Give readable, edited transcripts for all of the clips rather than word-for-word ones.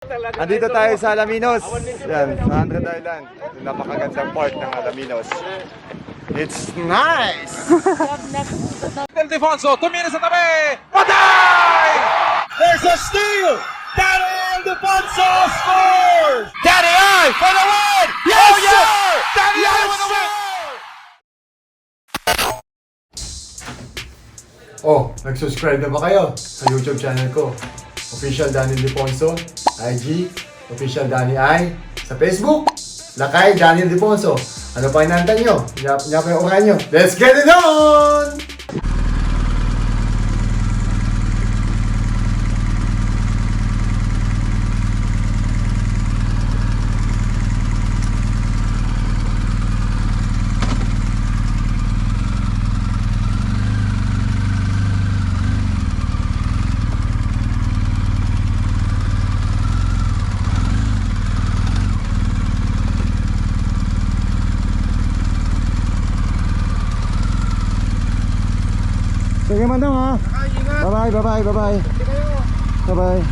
Andito tayo sa Alaminos. Yan, sa 100 Island. Napakagandang part ng Alaminos. It's nice! Ildefonso, tumira sa tabi! Patay! There's a steal! Danny Ildefonso scores! Danny I for the win! Yes, oh, yeah! sir! Danny I Yes, for the sir! win! Oh, nag-subscribe na ba kayo sa YouTube channel ko? Official Danny Ildefonso, IG, Official Danny I, sa Facebook, Lakay Danny Ildefonso. Ano pa inantay nyo? Inya pa yung oran nyo. Let's get it on! Sige mandang ha. Bye bye. Bye bye.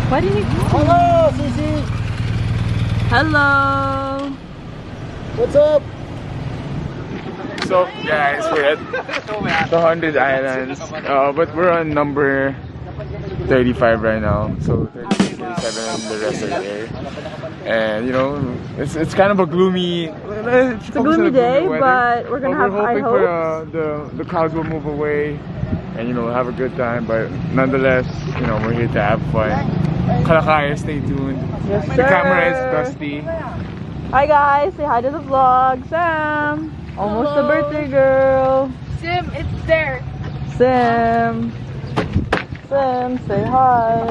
Why did he? Hello, Sisi! Hello. What's up? So guys, we're at the 100 Islands, but we're on number 35 right now. So 36, 37, and the rest are there. And you know, it's kind of a gloomy. It's a gloomy day, but we're gonna have high hoping hopes. for the clouds will move away, and you know, have a good time. But nonetheless, you know, we're here to have fun. Kalakaya, stay tuned. Yes, The sir. camera is dusty. Hi guys, say hi to the vlog. Sam, almost a birthday girl. Sim, it's there. Sam, say hi.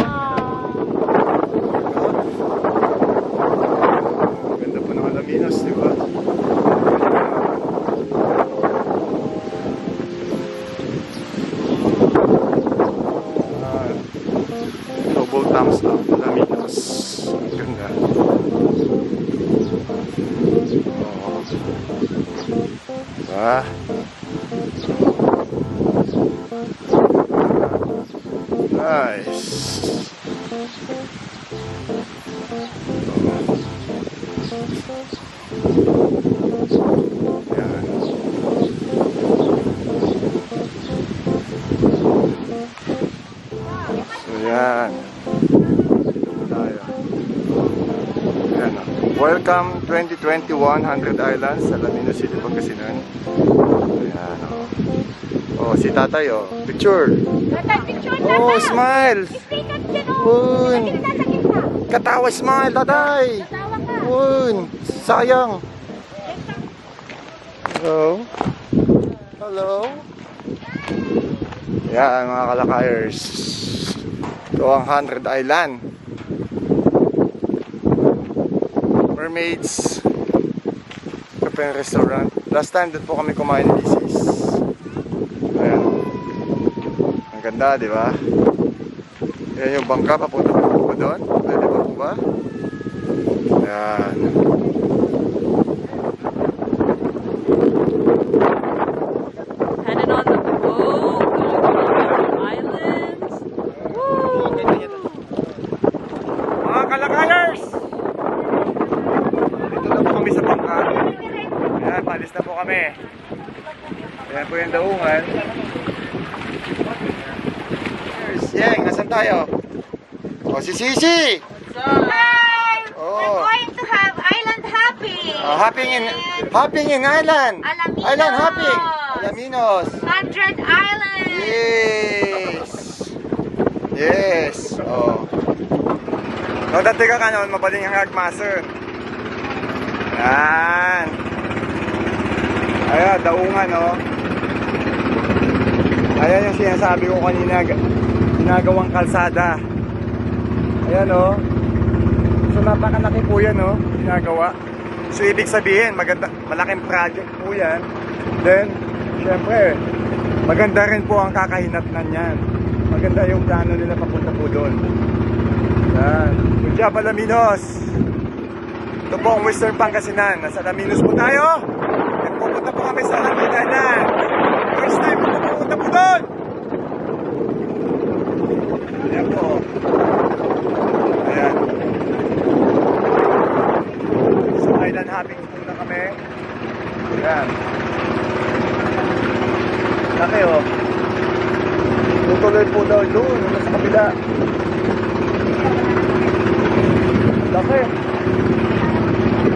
Ganda po ng Alaminos, di ba? Double thumbs up, Alaminos. Ang ganda. Diba? Nice. Yan. So yan. Dito tayo. Yan. Welcome 2021 100 Islands sa Alaminos City, Pangasinan. Ayan. Oh, si tatay oh. Picture. Oh, smile. Uy. Katawa smile, tatay. Uy. Sayang. Hello. Hello. Yan mga kalakayers. Ito ang 100 Island. Mermaids. Cafe and restaurant. Last time doon po kami kumain ni Lisis. Ayan. Ang ganda, di ba? Ayan yung bangka, papunta po ba doon? Pwede ba po ba? Ayan. Headed on the boat, going to the islands. Woo! Mga kalakayers! Dito na po kami sa bangka. Ayan, palis na po kami. Ayan po yung daungan. Yeng, nasan tayo? O, si Sisi! Hi! Oh. We're going to have island hopping. Hopping in island. Alaminos. Island hopping. Alaminos. 100 islands. Yes. Yes. Oh. No, dati ka kanon, mapaling ang agmaser. Yan. Ayan, daungan, oh. Ayan yung sinasabi ko kanina, ginagawang kalsada. Ayan, oh. So, napakalaki po yan, oh, ginagawa. So, ibig sabihin, maganda, malaking project po yan. Then, syempre, maganda rin po ang kakahinatnan yan. Maganda yung plano nila papunta po doon. Yan. Good job, Alaminos! Ito po ang Western Pangasinan. Nasa Alaminos po tayo. At pupunta po kami sa Alaminos. First time po pupunta po doon. Ayan po. Ayan. So island hopping muna kami. Ayan. Laki oh. Tutuloy po daw doon. Nasa kabila. Laki.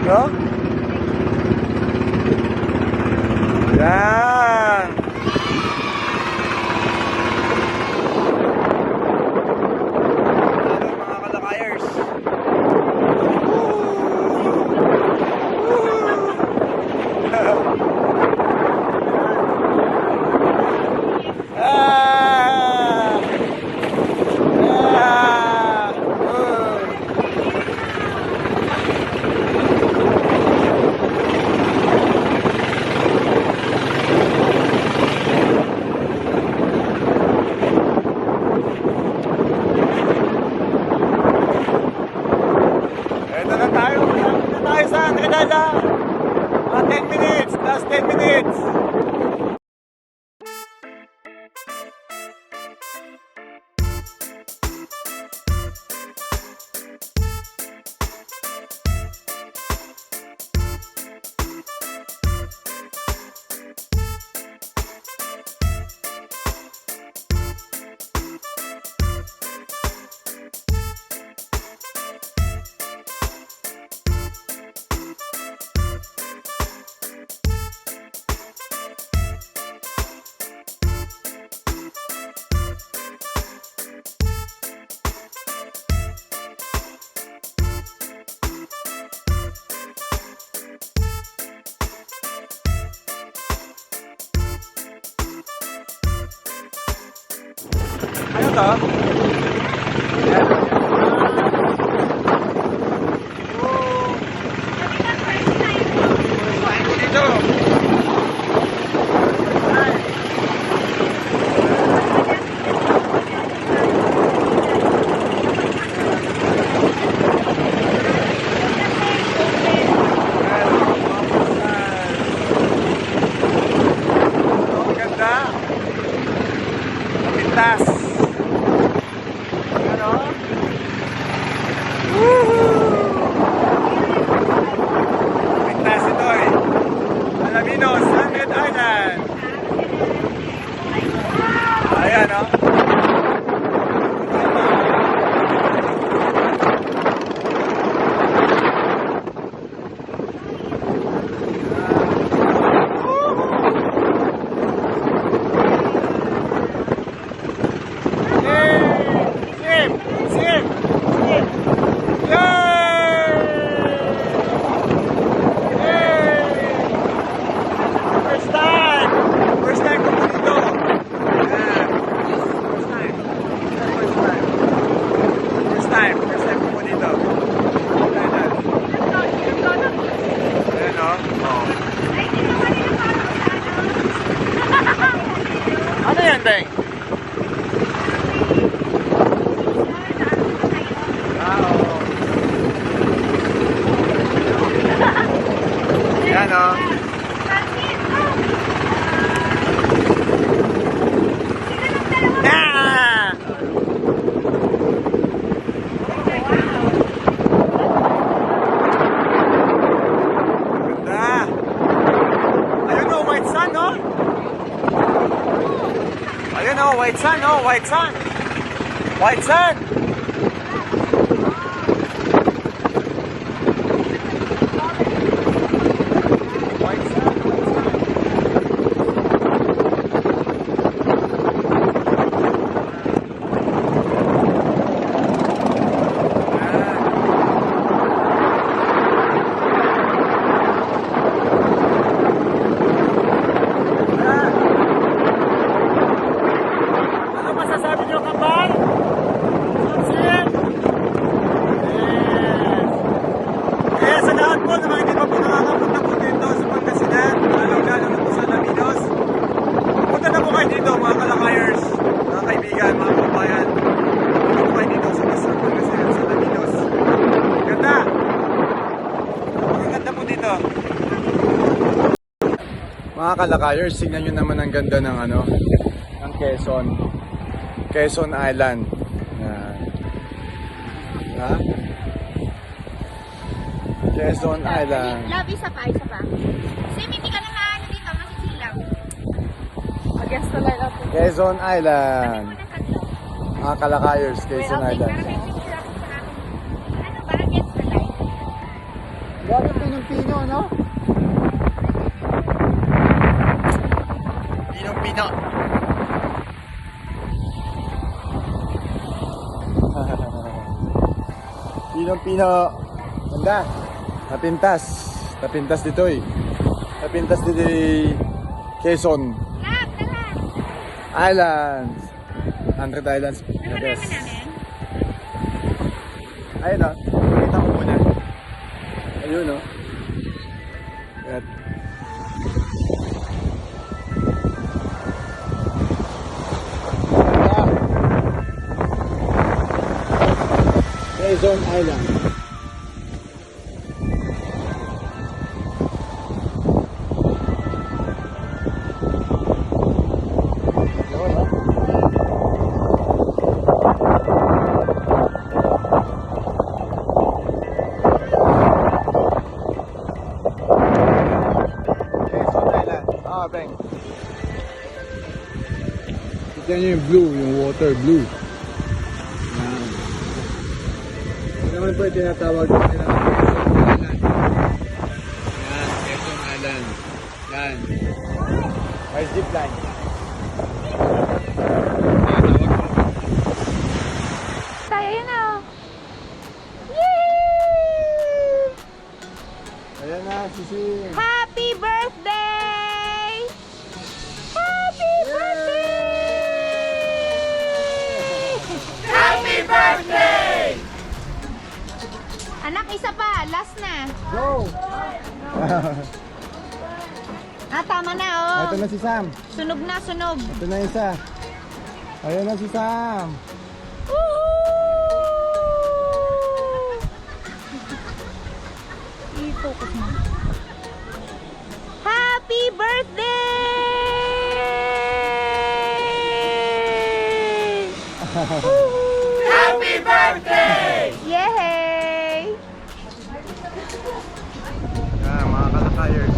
No? Yan. Mga kalakayers. Ito na tayo. Ito na tayo sa Canada. Mga 10 minutes. Last 10 minutes. Ano to? Ang ganda. Kapintas. Ano? Woohoo! Kapintas. Bakit? Sino ng dalawa? Ganda! Ayun o, white sun, no? Ayun o, white sun, no? White sun! White sun! Ano masasabi niyo, kapal? Sunset! Yes! Kaya sa lahat po na mga hindi pa po nakakapunta po dito sa Pangasinan, lalo-lalo na po sa Alaminos, punta na po kayo dito mga kalakayers, mga kaibigan, mga kabayan. Punta po kayo dito sa Pangasinan, sa Alaminos. Ganda! Ang ganda po dito. Mga kalakayers, tingnan nyo naman ang ganda ng ano, ng Quezon Island. Ha? Quezon Island. Love, isa pa. Sim, hindi ka na maano dito, masisilaw. Against the light up. Quezon Island. Muna tatlo. Mga kalakayers, Quezon Okay, Island. para may picture ako sa akin. Ano ba, against the light? Grabe pinong-pino, no? Pinong-pino. Pinong-pino. Ganda. Napintas dito eh. Napintas dito eh. Quezon Love, tara. Islands. 100 Islands. Ano Yes. namin? Ayun o. Pakita ko muna. Ayun o. At Quezon Island. Yun, no? Quezon Island. Ah, bang. Tignan nyo yung blue, yung water blue. Yan. Ito naman po yung tinatawag nila ng Quezon Island. Yan, Quezon Island. Yan. May zipline. Tayo yun oh. Ayan na, Sisi. Happy birthday! Happy birthday! Anak, isa pa. Last na. Go! Tama na oh. Ito na si Sam. Sunog na, sunog. Ito na isa. Ayan na si Sam. I-focus mo. Happy birthday! Happy birthday! Yay! Yan, mga kalakayers.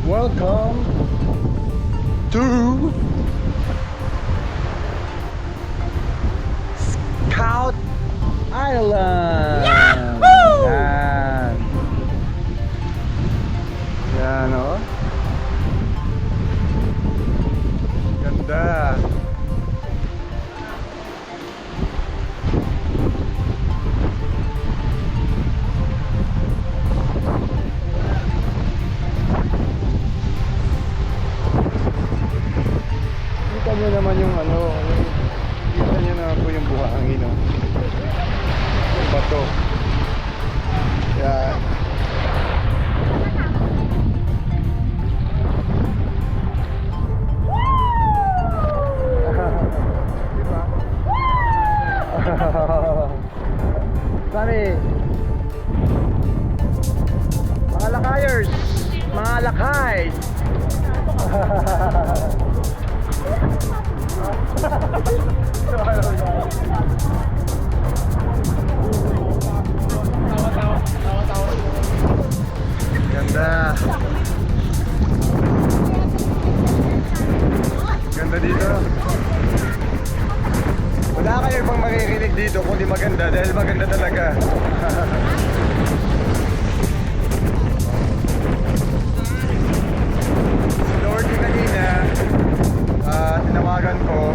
Welcome to Scout Island. Yahoo! Yan. Yan, oh. Ganda. lakayers, mga lakay. Ganda. Ganda dito. Wala kayo ibang maririnig dito kundi maganda dahil maganda talaga. Si Lord yung kanina, tinawagan ko,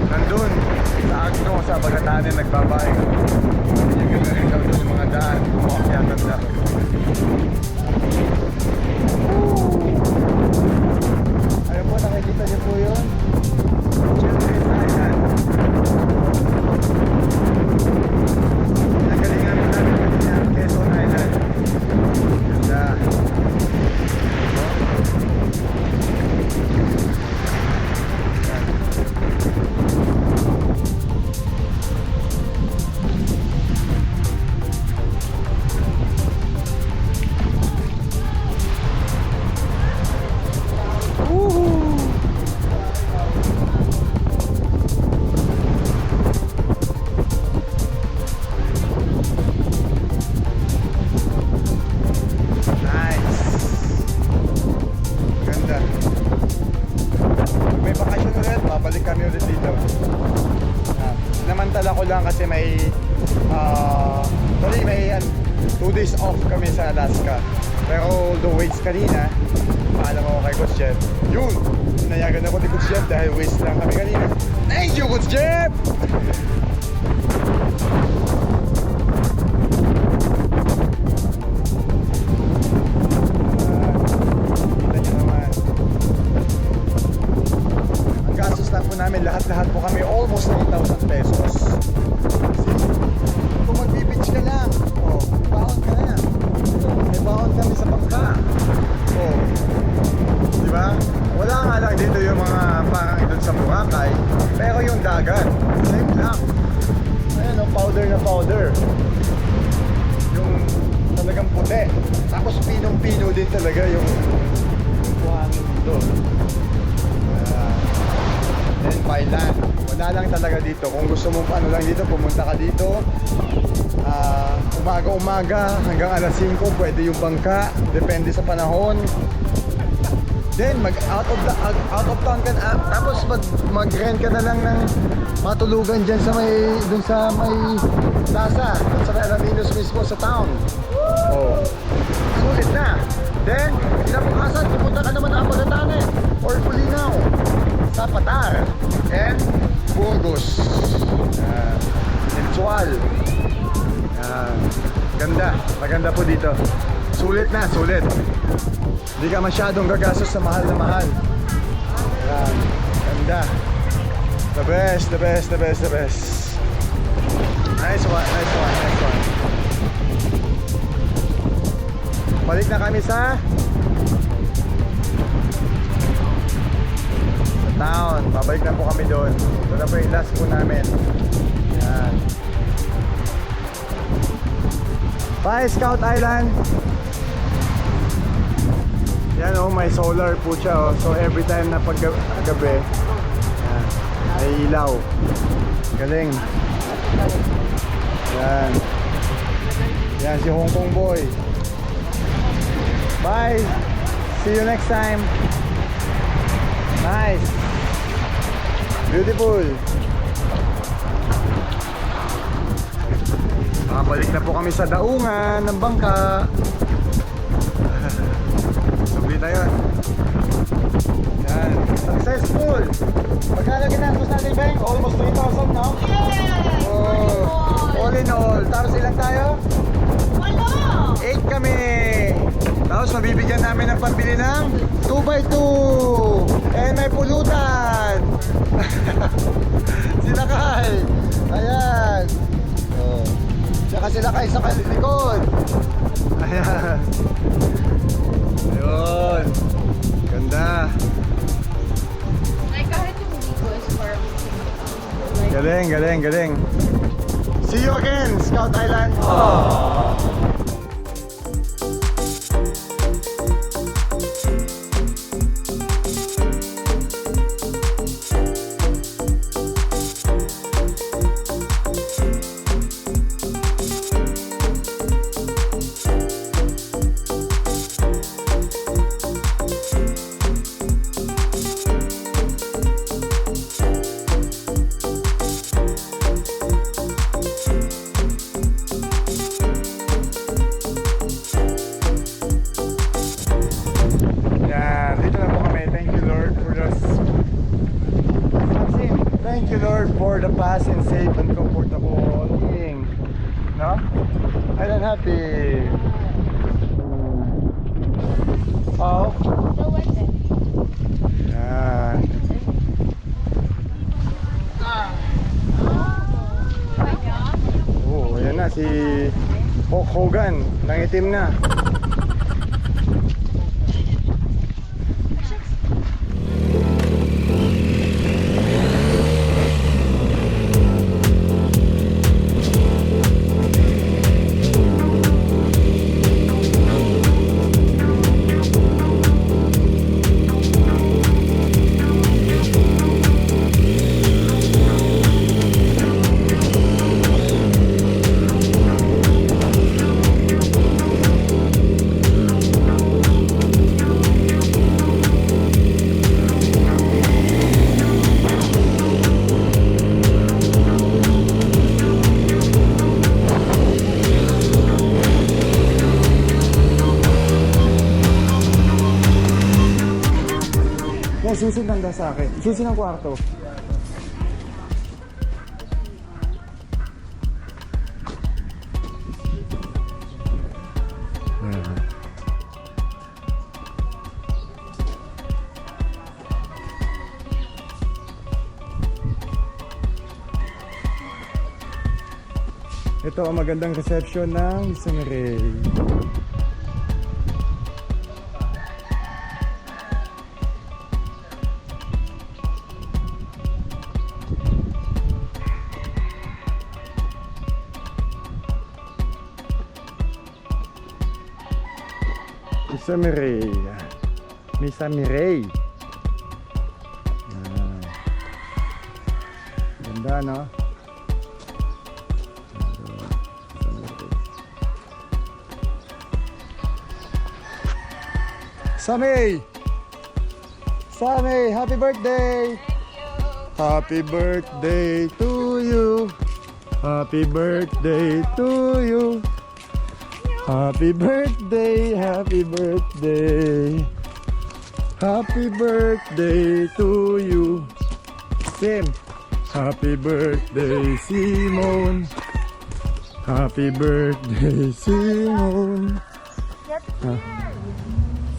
nandun sa Agno, sa Bagatanin, nagbabayag. Yung gagawin daw doon yung mga daan, kumakyatan na. Ayun po, nakikita niyo po yun. Children's Island. Nagalingan po namin kanina, Quezon Island. Ganda. Sinamantala ko lang kasi may 2 days off kami sa Alaska. Pero the waits kanina, paalam ako kay Coach Jeff. Yun! Nayagan ako ni Coach Jeff dahil waits lang kami kanina. Thank you, Coach Jeff! Namin lahat-lahat po kami almost 9,000 pesos. Kung magbi-beach ka lang, baon ka na. May baon kami sa bangka. Di ba? Wala nga lang dito yung mga parang doon sa Boracay, pero yung dagat, same lang. Ayan o, powder na powder. Yung talagang puti. Tapos pinong-pino din talaga yung buhangin dito. Then by land, wala lang talaga dito. Kung gusto mo ano lang dito, pumunta ka dito. Umaga-umaga hanggang alas 5 pwede yung bangka, depende sa panahon. Then mag out of town ka na, tapos mag-rent ka na lang ng matulugan diyan sa dun sa may plaza, dun sa Alaminos mismo sa town. Sulit na. Then kinabukasan pupunta ka naman ng Bagatanin or Bulinaw, sa Patar and Burgos, Sual. Ganda, maganda po dito. Sulit na, sulit. Hindi ka masyadong gagastos sa mahal na mahal. Ganda. The best, the best, the best, the best. Nice one, nice one, nice one. Balik na kami sa town. Babalik na po kami doon. Ito na po yung last po namin. Yan. Bye, Scout Island. Yan o, may solar po siya o. So every time na paggabi, yan, may ilaw. Galing. Yan. Yan si Hong Kong boy. Bye. See you next time. Nice. Beautiful. Makabalik na po kami sa daungan ng bangka. Subli na yun. Yan. Successful. Magkano ginastos natin, Beng? Almost 3,000 now? Yes! All in all. Tapos ilan tayo? 8 kami. Tapos mabibigyan namin ng pambili ng 2x2. And may pulutan. Sila Kay. Ayan. Tsaka sila Kay sa likod. Ayan. Ayun. Ganda. Like, kahit yung dito is for Galing, galing, galing. See you again, Scout Island. yan, happy. Oh. Yan. Oh, ayan na si Hulk Hogan, nangitim na. Susi nanda sa akin. Susi ng kwarto. Ito ang magandang reception ng Cinelebrate. Misa Mirey. Ganda, no? Sammy! Sammy, happy birthday! Happy birthday to you! Happy birthday to you! Happy birthday, happy birthday. Happy birthday to you. Sim. Happy birthday, Simone. Happy birthday, Simone.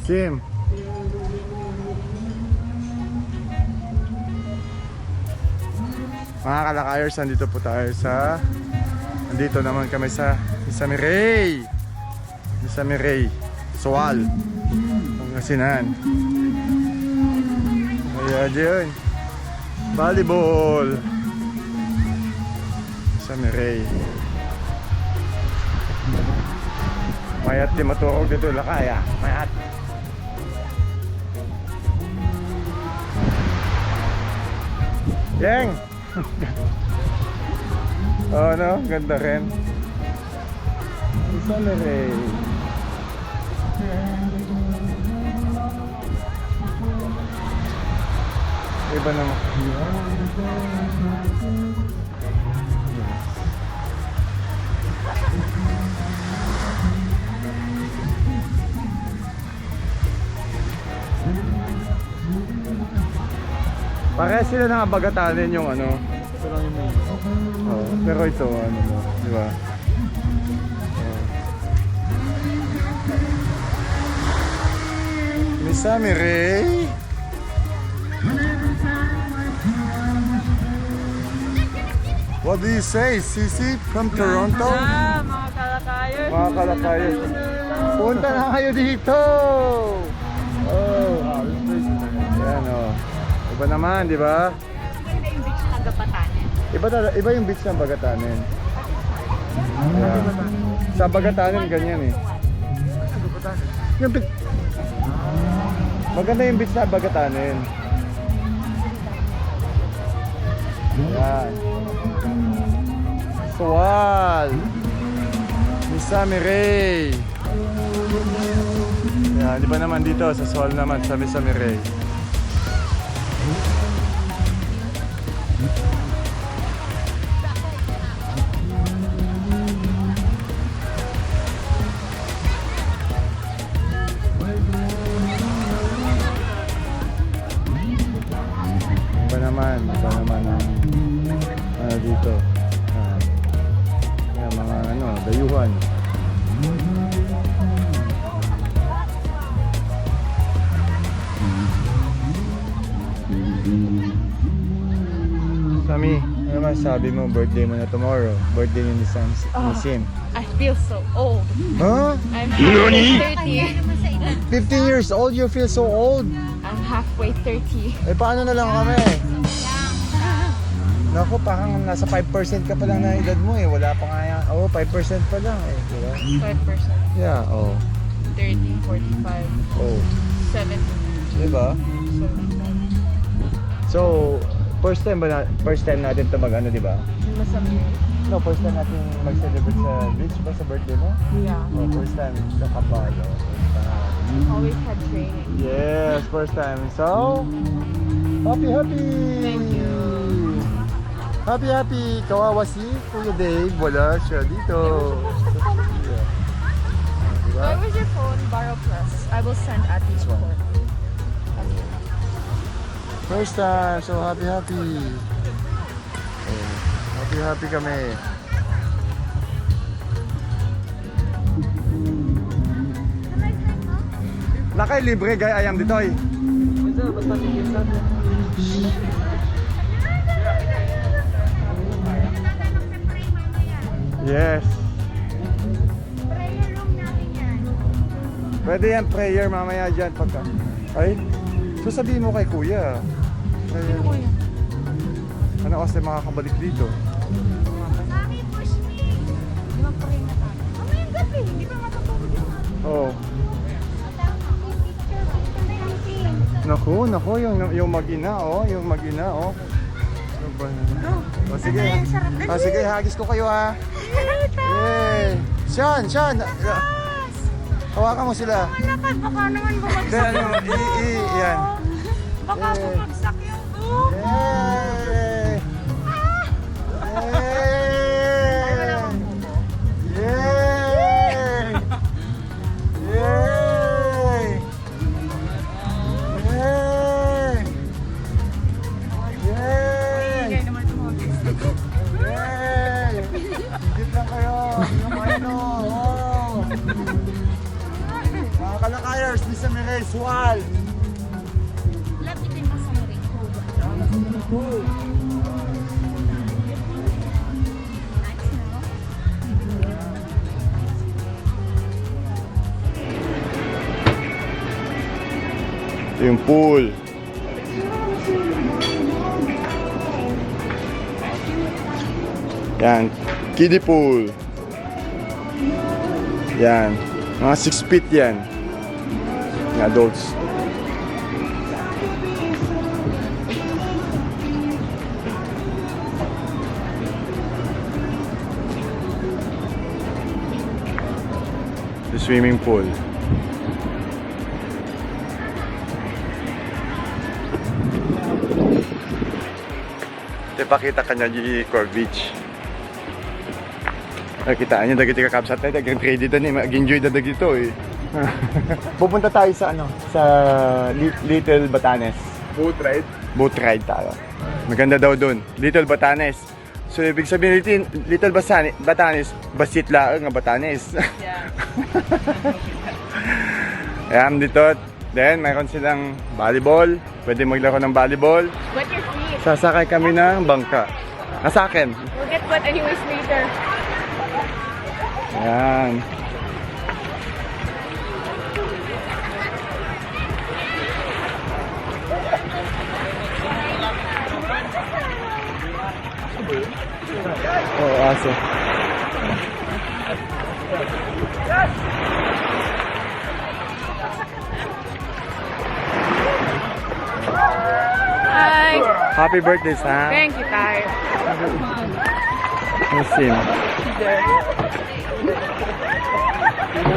Sim. Mga kalakayers, nandito po tayo sa... Nandito naman kami sa Mirey. Alaminos Sual, Pangasinan. Ayan dyan, volleyball sa Mirey. Mayat di maturog dito lakaya. Mayat. Yang. Oh no, ganda rin. Sa Mirey. Iba naman. Parehas sila nakabagatanin yung ano. Oh, pero ito ano mo, di ba? Miss Mirey. What do you say, Sisi from Toronto? Mga kalakayers. Mga kalakayers. Punta na kayo dito. Oh, yan oh. Iba naman, di ba? Maganda yung beach ng Gapatanen. Iba yung beach ng Bagatanen. Yeah. Sa Bagatanen ganyan eh. Yung beach. Maganda yung beach sa Bagatanen. Yan. Sual. Misa Mirey. Yan, di ba naman dito sa Sual naman sa Misa Mirey. Iba naman ang dito. Yan, mga ano, dayuhan. Mami, ano masabi mo? Birthday mo na tomorrow. Birthday ni Sim. I feel so old. Huh? I'm halfway 30. 15 years old? You feel so old? I'm halfway 30. Eh, paano na lang kami? Naku, parang nasa 5% ka pa lang na edad mo eh. Wala pa nga yan. Oo, 5% pa lang eh. Diba? 5%. Yeah, oh. 30, 45, Oh. 70. Diba? So, first time natin to mag-ano, diba? Masabi. No, first time natin mag-celebrate sa beach ba sa birthday mo? Yeah. Oh, first time sa Kapalo. First time. Always had training. Yes, first time. So, happy! Thank you. Happy! Kawawa si Kuya Dave. Wala siya dito. Diba? Where was your phone? Borrow plus. I will send at this one. one. First time, so happy. Happy kami. Nakay libre gay ayam ditoy. Yes. Prayer room namin yan. Pwede yan prayer mamaya dyan pagka. Ay, so sabihin mo kay kuya. Prayer. Ano kasi makakabalik dito? Mami, push me. Di ba pray na tayo? Mamayang gabi, hindi pa matutulog yung mga. Oo. Picture, picture. Naku, yung mag-ina, oh. Yung mag-ina, oh. Ano ba na? Oh, sige. Ah, sige, hagis ko kayo, ha. Yay! Sean! Hawakan mo sila. Malakad, baka naman bumagsak. Then, ano, yan. Baka Yay. bumagsak yung book. Yay! Yay! Yay! Yay! Yay! Yay! Yay! Higit lang kayo. Yung ano. Oh. Mga kalakayers, ni Alaminos Sual. Love you din sa rin. Ito yung pool. Yan, kiddie pool. Yan, mga 6 feet yan. Yung adults. The swimming pool. Pakita ka niya di Core Beach. Kitaan niyo dagiti ka kapsat tayo, dagang ready na mag-enjoy na dagito eh. Pupunta tayo sa ano, sa Little Batanes. Boat ride? Boat ride tayo. Maganda daw doon, Little Batanes. So ibig sabihin Little Batanes, basit lang nga Batanes. Yeah. Ayan dito. Then mayroon silang volleyball. Pwede maglaro ng volleyball. Wet your feet. Sasakay kami ng bangka. Sa akin. We'll get wet anyways later. Ayan. Oo, aso. Hi. Happy birthday, Sam. Thank you, Tay. Musim.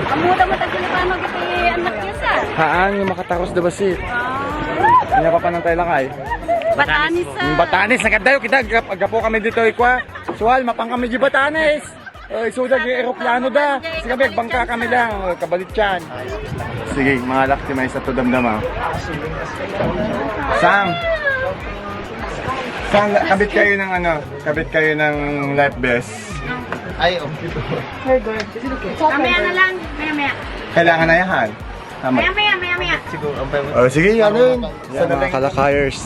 Kamuda mo tagili pa magiti anak niya sa. Haan yung makataros na basit. Kanya pa panantay lang ay. Batanis sa. Yung Batanes, nagadayo kita. Agapo kami dito, ikwa. Sual, mapang kami di Batanes. Sudag yung aeroplano da. Sige kami, bangka kami lang. Kabalit yan. Sige, mga lakti may sa to damdama. Sam! Sam, kabit kayo ng ano? Kabit kayo ng life vest. Ay, okay. Mamaya na lang. Maya. Kailangan na yan. Tama. Maya. Siguro, ang pwede. Sige, ano yun? Sa mga kalakayers.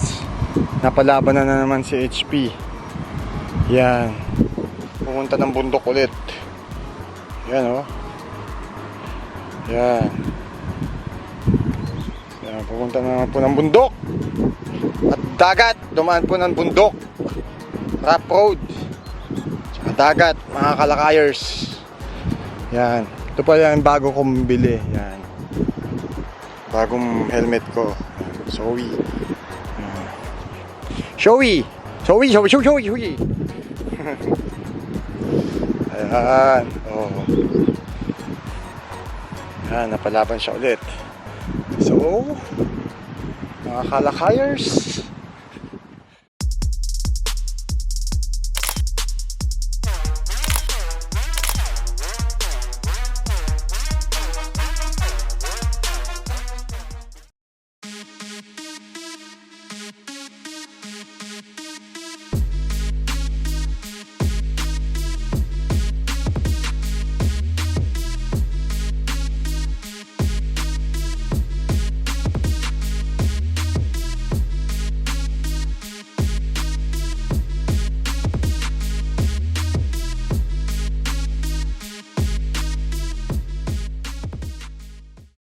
Napalaban na naman si HP. Yan. Pumunta ng bundok ulit. Yan oh. Yan. Yan, pupunta naman po ng bundok. At dagat. Dumaan po ng bundok. Rough road. Tsaka dagat, mga kalakayers. Yan. Ito pala yung bago kong bili. Yan. Bagong helmet ko. Showy. Showy! Showy! Showy! Showy! Showy! Showy! Ayan. Oh. Ayan, napalaban siya ulit. So, mga kalakayers,